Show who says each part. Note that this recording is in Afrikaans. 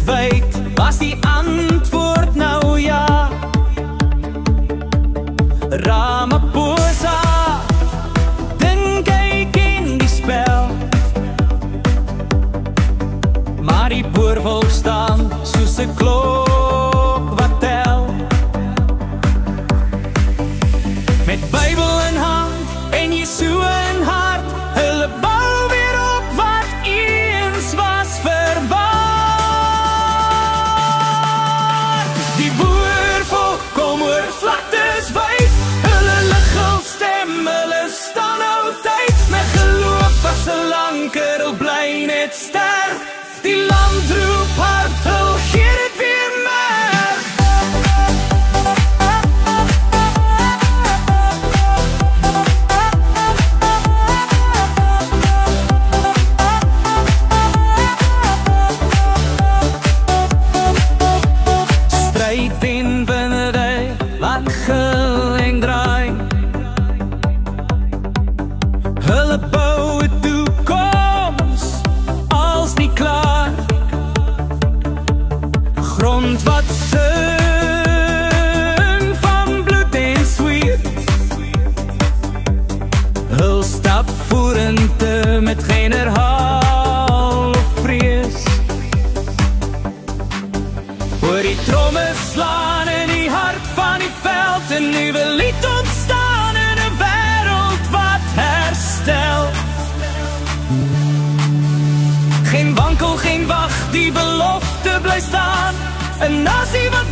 Speaker 1: wyd, was die antwoord nou ja. Ramaphosa, dink hy ken die spel, maar die boerwolf staan soos 'n klok wat tel. Met Bybel in hand en Jesua in hart, hulle bou weer op wat eens was verwaar. Die boervolk kom oor vlaktes wyd, hulle liggel stem, hulle staan altyd, met geloof as 'n lanker, hulle bly net sterk. Die land roep hard, hulle gee dit weer merk. Stryd en winnery, laat gil en draai. Hulle bou 'n toekoms, als nie klaar. Grond wat sing van bloed en sweet, hul stap voerende met geen herhaal of vrees. Hoor die tromme slaan in die hart van die veld, 'n nuwe lied ontstaan in 'n wêreld wat herstel. Geen wankel, geen wag, die belofte bly staan, 'n nasie wat